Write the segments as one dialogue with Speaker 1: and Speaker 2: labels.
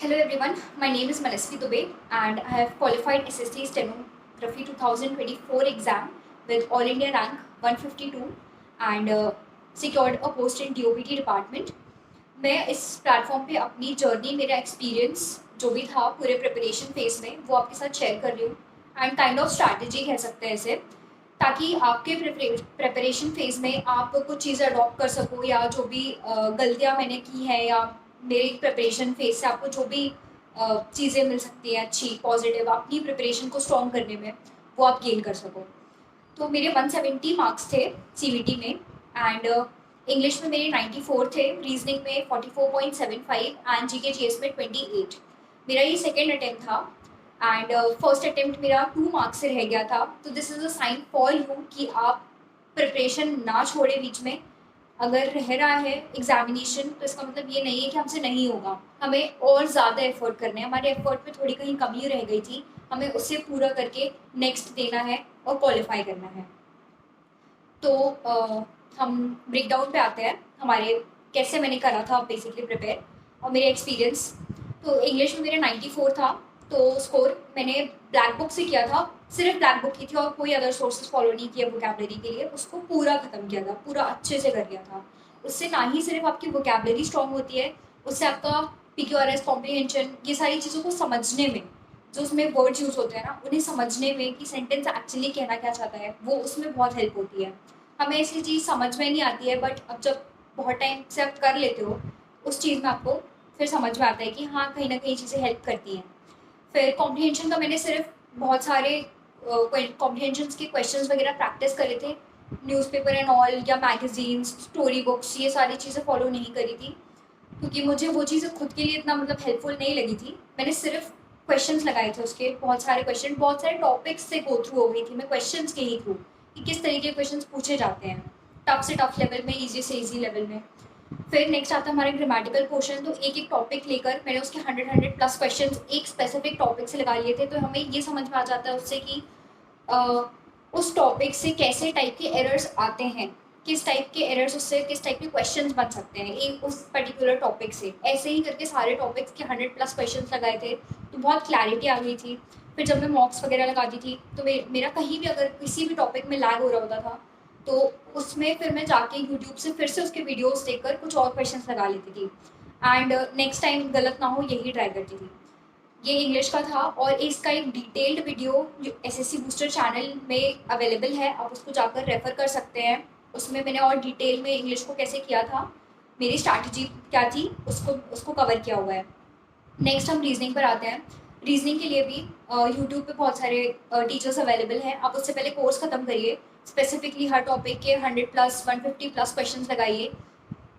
Speaker 1: Hello everyone, my name is Manasvi Dubey and I have qualified SSC Stenography 2024 exam with All India rank 152 and secured a post in DOBT department. मैं इस platform पे अपनी journey मेरा experience जो भी था पूरे preparation phase में वो आपके साथ शेयर कर रही हूँ एंड काइंड ऑफ स्ट्रैटेजी कह सकते हैं इसे, ताकि आपके प्रिपरेशन फेज में आप कुछ चीज़ें अडॉप्ट कर सको या जो भी गलतियाँ मैंने की हैं या मेरे प्रिपरेशन फेज से आपको जो भी चीज़ें मिल सकती हैं अच्छी पॉजिटिव अपनी प्रिपरेशन को स्ट्रॉन्ग करने में, वो आप गेन कर सको। तो मेरे 170 मार्क्स थे सीवीटी में एंड इंग्लिश में मेरे 94 थे, रीजनिंग में 44.75 एंड जीके जीएस में 28। मेरा ये सेकेंड अटेम्प्ट था एंड फर्स्ट अटेम्प्ट मेरा 2 मार्क्स से रह गया था। तो this is a sign for you कि आप प्रिपरेशन ना छोड़े बीच में। अगर रह रहा है एग्जामिनेशन तो इसका मतलब ये नहीं है कि हमसे नहीं होगा, हमें और ज़्यादा एफर्ट करना है। हमारे एफर्ट पे थोड़ी कहीं कमी रह गई थी, हमें उससे पूरा करके नेक्स्ट देना है और क्वालिफाई करना है। तो हम ब्रेक डाउन पे आते हैं हमारे कैसे मैंने करा था बेसिकली प्रिपेयर और मेरे एक्सपीरियंस। तो इंग्लिश में मेरा 94 था, तो स्कोर मैंने ब्लैक बुक से किया था, सिर्फ ब्लैक बुक की थी और कोई अदर सोर्सेज फॉलो नहीं किया वोकैबलरी के लिए। उसको पूरा खत्म किया था, पूरा अच्छे से कर लिया था। उससे ना ही सिर्फ आपकी वोकैबलरी स्ट्रॉन्ग होती है, उससे आपका पीक्यूआरएस कॉम्प्रीहेंशन ये सारी चीज़ों को समझने में, जो उसमें वर्ड्स यूज होते हैं ना उन्हें समझने में कि सेंटेंस एक्चुअली कहना क्या चाहता है, वो उसमें बहुत हेल्प होती है। हमें ऐसी चीज़ समझ में नहीं आती है, बट अब जब बहुत टाइम से आप कर लेते हो उस चीज़ में आपको फिर समझ में आता है कि हाँ कहीं ना कहीं चीज़ें हेल्प करती हैं। फिर कॉम्प्रीहेंशन का मैंने सिर्फ बहुत सारे कॉम्प्रीहेंशन के क्वेश्चंस वगैरह प्रैक्टिस करे थे, न्यूज़पेपर एंड ऑल या मैगजीन्स स्टोरी बुक्स ये सारी चीज़ें फॉलो नहीं करी थी, क्योंकि मुझे वो चीज़ें खुद के लिए इतना मतलब हेल्पफुल नहीं लगी थी। मैंने सिर्फ क्वेश्चंस लगाए थे, उसके बहुत सारे क्वेश्चन बहुत सारे टॉपिक्स से गो थ्रू हो गई थी मैं क्वेश्चंस के ही थ्रू कि किस तरीके के क्वेश्चंस पूछे जाते हैं टफ से टफ लेवल में, इजी से इजी लेवल में। फिर नेक्स्ट आता है हमारा ग्रामेटिकल पोर्शन। तो एक एक टॉपिक लेकर मैंने उसके 100 प्लस क्वेश्चन एक स्पेसिफिक टॉपिक से लगा लिए थे। तो हमें ये समझ में आ जाता है उससे कि उस टॉपिक से कैसे टाइप के एरर्स आते हैं, किस टाइप के एरर्स उससे किस टाइप के क्वेश्चंस बन सकते हैं एक उस पर्टिकुलर टॉपिक से। ऐसे ही करके सारे टॉपिक्स के 100 प्लस क्वेश्चंस लगाए थे, तो बहुत क्लैरिटी आ गई थी। फिर जब मैं मॉक्स वगैरह लगाती थी तो मेरा कहीं भी अगर किसी भी टॉपिक में लैग हो रहा होता था तो उसमें फिर मैं जाके यूट्यूब से फिर से उसके वीडियोस देखकर कुछ और क्वेश्चंस लगा लेती थी एंड नेक्स्ट टाइम गलत ना हो यही ट्राई करती थी। ये इंग्लिश का था और इसका एक डिटेल्ड वीडियो जो एसएससी बूस्टर चैनल में अवेलेबल है, आप उसको जाकर रेफर कर सकते हैं। उसमें मैंने और डिटेल में इंग्लिश को कैसे किया था, मेरी स्ट्रैटेजी क्या थी, उसको उसको कवर किया हुआ है। नेक्स्ट हम रीजनिंग पर आते हैं। रीजनिंग के लिए भी यूट्यूब पे बहुत सारे टीचर्स अवेलेबल हैं। आप उससे पहले कोर्स ख़त्म करिए, स्पेसिफिकली हर टॉपिक के 100 प्लस 150 प्लस क्वेश्चन लगाइए,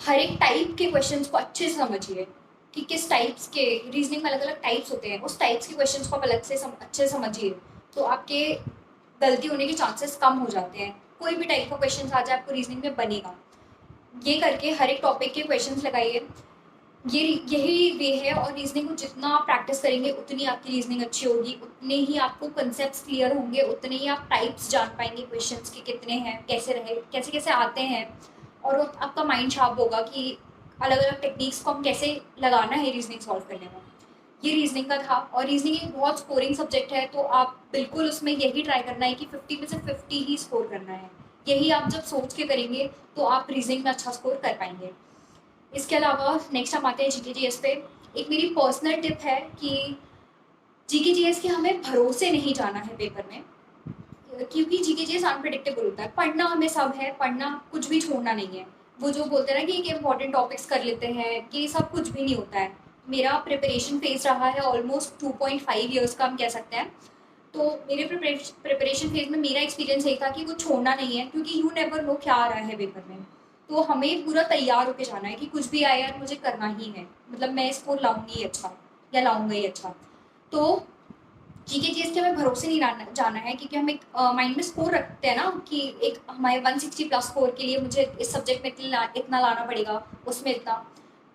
Speaker 1: हर एक टाइप के क्वेश्चंस को अच्छे से समझिए कि किस टाइप्स के रीजनिंग में अलग अलग टाइप्स होते हैं, उस टाइप्स के क्वेश्चंस को आप अलग से अच्छे से समझिए, तो आपके गलती होने के चांसेस कम हो जाते हैं। कोई भी टाइप का क्वेश्चन आ जाए आपको रीजनिंग में बनेगा। ये करके हर एक टॉपिक के क्वेश्चंस लगाइए, ये यही वे है। और रीजनिंग को जितना आप प्रैक्टिस करेंगे उतनी आपकी रीजनिंग अच्छी होगी, उतने ही आपको कंसेप्ट क्लियर होंगे, उतने ही आप टाइप्स जान पाएंगे क्वेश्चंस के कितने हैं, कैसे रहे, कैसे कैसे आते हैं। और आपका माइंड शार्प होगा कि अलग अलग टेक्निक्स को हम कैसे लगाना है रीजनिंग सॉल्व करने में। ये रीजनिंग का था और रीजनिंग एक बहुत स्कोरिंग सब्जेक्ट है, तो आप बिल्कुल उसमें यही ट्राई करना है कि 50 में से 50 ही स्कोर करना है। यही आप जब सोच के करेंगे तो आप रीजनिंग में अच्छा स्कोर कर पाएंगे। इसके अलावा नेक्स्ट हम आते हैं जीके जीएस पे। एक मेरी पर्सनल टिप है कि जीके जीएस के हमें भरोसे नहीं जाना है पेपर में, क्योंकि जीके जीएस अनप्रिडिक्टेबल होता है। पढ़ना हमें सब है, पढ़ना कुछ भी छोड़ना नहीं है। वो जो बोलते हैं ना कि एक इम्पॉर्टेंट टॉपिक्स कर लेते हैं, ये सब कुछ भी नहीं होता है। मेरा प्रिपरेशन फेज रहा है ऑलमोस्ट 2.5 ईयर्स का हम कह सकते हैं। तो मेरे प्रिपरेशन फेज में मेरा एक्सपीरियंस यही था कि कुछ छोड़ना नहीं है, क्योंकि यू नेवर नो क्या आ रहा है पेपर में। तो हमें पूरा तैयार होकर जाना है कि कुछ भी आए यार मुझे करना ही है, मतलब मैं इसको लाऊंगी ही अच्छा या लाऊंगा ही अच्छा। तो जीके जीएस के हमें भरोसे नहीं जाना है, क्योंकि हम एक माइंड में स्कोर रखते हैं ना कि एक हमारे 160 प्लस स्कोर के लिए मुझे इस सब्जेक्ट में इतना लाना पड़ेगा, उसमें इतना।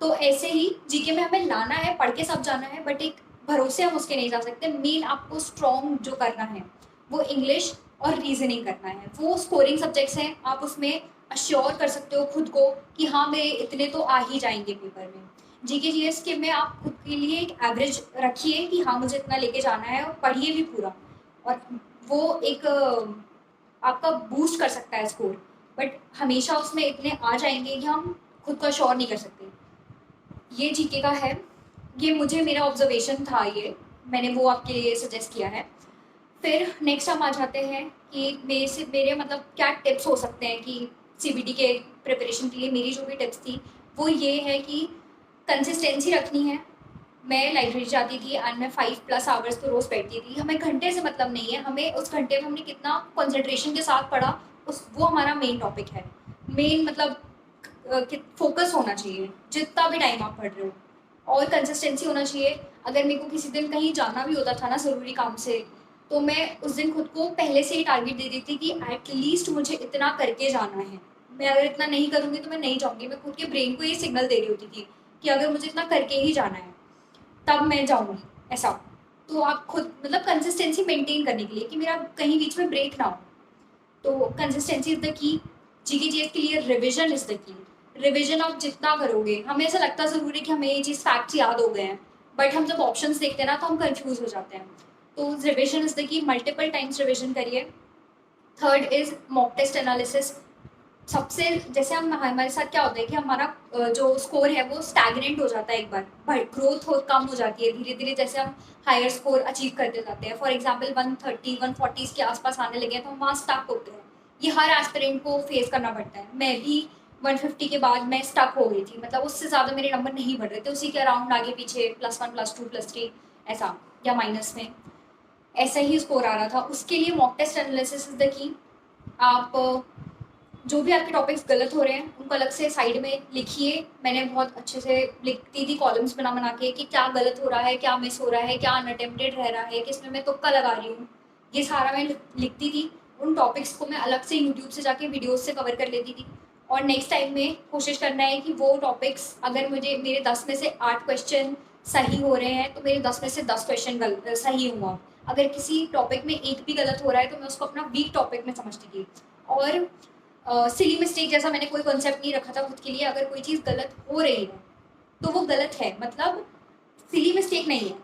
Speaker 1: तो ऐसे ही जीके में हमें लाना है, पढ़ के सब जाना है, बट एक भरोसे हम उसके नहीं जा सकते। मेन आपको स्ट्रॉन्ग जो करना है वो इंग्लिश और रीजनिंग करना है। वो स्कोरिंग सब्जेक्ट्स हैं, आप उसमें अश्योर कर सकते हो खुद को कि हाँ मेरे इतने तो आ ही जाएंगे पेपर में। जीके जीएस के में आप खुद के लिए एक एवरेज रखिए कि हाँ मुझे इतना लेके जाना है, और पढ़िए भी पूरा, और वो एक आपका बूस्ट कर सकता है स्कोर। बट हमेशा उसमें इतने आ जाएंगे कि हम खुद को श्योर नहीं कर सकते। ये जीके का है, ये मुझे मेरा ऑब्जर्वेशन था, ये मैंने वो आपके लिए सजेस्ट किया है। फिर नेक्स्ट हम आ जाते हैं कि मेरे मतलब क्या टिप्स हो सकते हैं कि सीबीटी के प्रिपरेशन के लिए मेरी जो भी टिप्स थी वो ये है कि कंसिस्टेंसी रखनी है। मैं लाइब्रेरी जाती थी एंड मैं 5+ आवर्स तो रोज़ बैठती थी। हमें घंटे से मतलब नहीं है, हमें उस घंटे में हमने कितना कंसंट्रेशन के साथ पढ़ा, उस वो हमारा मेन टॉपिक है। मेन मतलब फोकस होना चाहिए जितना भी टाइम आप पढ़ रहे हो, और कंसिस्टेंसी होना चाहिए। अगर मेरे को किसी दिन कहीं जाना भी होता था ना ज़रूरी काम से, तो मैं उस दिन खुद को पहले से ही टारगेट दे देती कि एटलीस्ट मुझे इतना करके जाना है। मैं अगर इतना नहीं करूँगी तो मैं नहीं जाऊँगी। मैं खुद के ब्रेन को ये सिग्नल दे रही होती थी कि अगर मुझे इतना करके ही जाना है तब मैं जाऊँगी, ऐसा। तो आप खुद मतलब कंसिस्टेंसी मेंटेन करने के लिए कि मेरा कहीं बीच में ब्रेक ना हो, तो कंसिस्टेंसी इज़ द की। जीके जीएस के लिए रिविजन इज़ द की। रिविजन आप जितना करोगे, हमें ऐसा लगता ज़रूर है कि हमें ये चीज़ फैक्ट्स याद हो गए हैं, बट हम जब ऑप्शंस देखते हैं ना तो हम कंफ्यूज हो जाते हैं। तो revision is the key, multiple times revision करिए। Third is mock test analysis. सबसे जैसे हम हमारे साथ क्या होता है कि हमारा जो स्कोर है वो स्टैग्नेंट हो जाता है, एक बार ग्रोथ हो कम हो जाती है धीरे धीरे, जैसे हम हायर स्कोर अचीव करते जाते हैं। फॉर एग्जाम्पल 130 140 के आसपास आने लगे हैं तो हम वहाँ स्टक होते हैं। ये हर एस्पिरेंट को फेस करना पड़ता है। मैं भी 150 के बाद मैं स्टक हो गई थी, मतलब उससे ज़्यादा मेरे नंबर नहीं बढ़ रहे थे, उसी के अराउंड आगे पीछे +1 +2 +3 ऐसा, या माइनस में ऐसा ही स्कोर आ रहा था। उसके लिए mock test analysis is the key. आप जो भी आपके टॉपिक्स गलत हो रहे हैं उनको अलग से साइड में लिखिए। मैंने बहुत अच्छे से लिखती थी कॉलम्स बना बना के कि क्या गलत हो रहा है, क्या मिस हो रहा है, क्या अनअटेम्प्टेड रह रहा है, किसमें मैं तुक्का लगा रही हूँ, ये सारा मैं लिखती थी। उन टॉपिक्स को मैं अलग से यूट्यूब से जाके वीडियोज से कवर कर लेती थी। और नेक्स्ट टाइम में कोशिश करना है कि वो टॉपिक्स, अगर मुझे मेरे 10 में से 8 क्वेश्चन सही हो रहे हैं तो मेरे 10 में से 10 क्वेश्चन सही हुआ। अगर किसी टॉपिक में एक भी गलत हो रहा है तो मैं उसको अपना वीक टॉपिक में समझती थी। और सिली मिस्टेक जैसा मैंने कोई कॉन्सेप्ट नहीं रखा था खुद के लिए। अगर कोई चीज़ गलत हो रही है तो वो गलत है, मतलब सिली मिस्टेक नहीं है,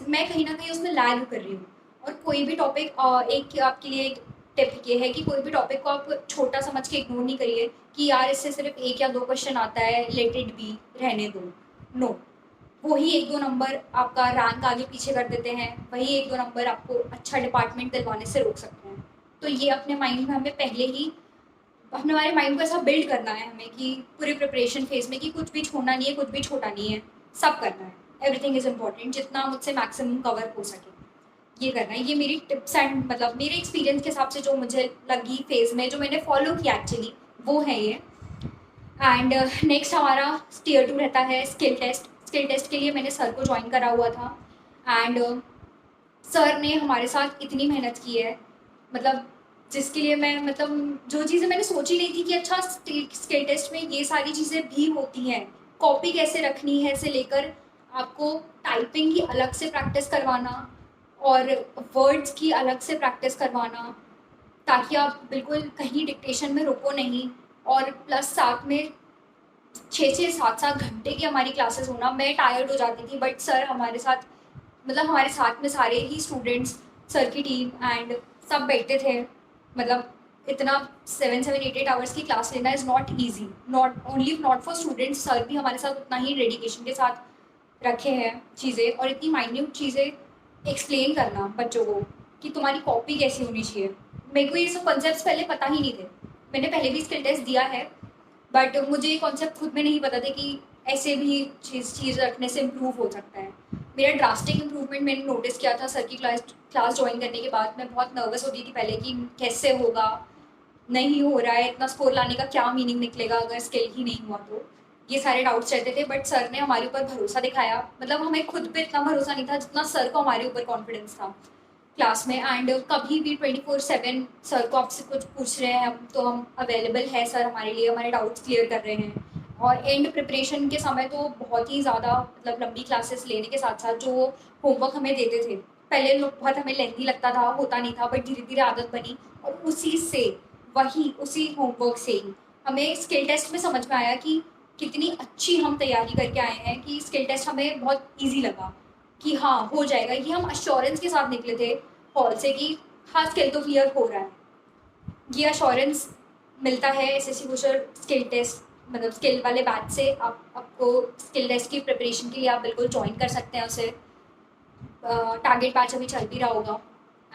Speaker 1: मैं कहीं ना कहीं उसमें लैग कर रही हूँ। और कोई भी टॉपिक, एक आपके लिए एक टिप ये है कि कोई भी टॉपिक को आप छोटा समझ के इग्नोर नहीं करिए कि यार इससे सिर्फ 1 या 2 क्वेश्चन आता है, लेट इट बी, रहने दो। नो, वही 1-2 नंबर आपका रैंक आगे पीछे कर देते हैं, वही 1-2 नंबर आपको अच्छा डिपार्टमेंट दिलवाने से रोक सकते हैं। तो ये अपने माइंड में हमें पहले ही, हमारे माइंड को ऐसा बिल्ड करना है हमें कि पूरे प्रिपरेशन फेज में कि कुछ भी छोड़ना नहीं है, कुछ भी छोटा नहीं है, सब करना है। एवरीथिंग इज़ इम्पॉर्टेंट, जितना मुझसे मैक्सिमम कवर हो सके ये करना है। ये मेरी टिप्स एंड मतलब मेरे एक्सपीरियंस के हिसाब से जो मुझे लगी फेज में, जो मैंने फॉलो किया एक्चुअली, वो है ये। एंड नेक्स्ट हमारा टीयर 2 रहता है स्किल टेस्ट। स्किल टेस्ट के लिए मैंने सर को ज्वाइन करा हुआ था, एंड सर ने हमारे साथ इतनी मेहनत की है, मतलब जिसके लिए मैं, मतलब जो चीज़ें मैंने सोची नहीं थी कि अच्छा स्किल टेस्ट में ये सारी चीज़ें भी होती हैं। कॉपी कैसे रखनी है से लेकर आपको टाइपिंग की अलग से प्रैक्टिस करवाना, और वर्ड्स की अलग से प्रैक्टिस करवाना, ताकि आप बिल्कुल कहीं डिक्टेशन में रुको नहीं। और प्लस साथ में 6-6 7-7 घंटे की हमारी क्लासेस होना, मैं टायर्ड हो जाती थी, बट सर हमारे साथ, मतलब हमारे साथ में सारे ही स्टूडेंट्स, सर की टीम एंड सब बैठते थे। मतलब इतना 7-7 8 8 आवर्स की क्लास लेना is not easy, not for students. Sir भी हमारे साथ उतना ही डेडिकेशन के साथ रखे हैं चीज़ें, और इतनी माइन्यूट चीज़ें एक्सप्लेन करना बच्चों को कि तुम्हारी कॉपी कैसी होनी चाहिए। मेरे को ये सब कॉन्सेप्ट्स पहले पता ही नहीं थे। मैंने पहले भी स्किल टेस्ट दिया है, बट मुझे ये कॉन्सेप्ट खुद में नहीं पता था कि ऐसे भी चीज़ रखने से इम्प्रूव हो सकता है। मेरा ड्रास्टिक इम्प्रूवमेंट मैंने नोटिस किया था सर की क्लास ज्वाइन करने के बाद। मैं बहुत नर्वस होती थी पहले कि कैसे होगा, नहीं हो रहा है, इतना स्कोर लाने का क्या मीनिंग निकलेगा अगर स्किल ही नहीं हुआ तो। ये सारे डाउट्स रहते थे, बट सर ने हमारे ऊपर भरोसा दिखाया। मतलब हमें खुद पे इतना भरोसा नहीं था जितना सर को हमारे ऊपर कॉन्फिडेंस था क्लास में। एंड कभी भी 24/7 सर को आपसे कुछ पूछ रहे हैं हम तो हम अवेलेबल है, सर हमारे लिए हमारे डाउट्स क्लियर कर रहे हैं। और एंड प्रिपरेशन के समय तो बहुत ही ज़्यादा, मतलब लंबी क्लासेस लेने के साथ साथ जो होमवर्क हमें देते थे, पहले लोग बहुत हमें लेंथी लगता था, होता नहीं था, बट धीरे धीरे आदत बनी। और उसी होमवर्क से ही हमें स्किल टेस्ट में समझ में आया कि कितनी अच्छी हम तैयारी करके आए हैं कि स्किल टेस्ट हमें बहुत ईजी लगा कि हाँ हो जाएगा। ये हम अश्योरेंस के साथ निकले थे हॉल से कि हाँ स्किल तो क्लियर हो रहा है। ये अश्योरेंस मिलता है एसएससी वोशर स्किल टेस्ट मतलब स्किल वाले बैच से। आपको स्किल टेस्ट की प्रिपरेशन के लिए आप बिल्कुल ज्वाइन कर सकते हैं उसे। टारगेट बैच अभी चल भी रहा होगा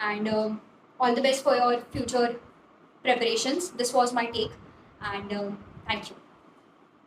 Speaker 1: and all the best for your future preparations. This was my take and thank you.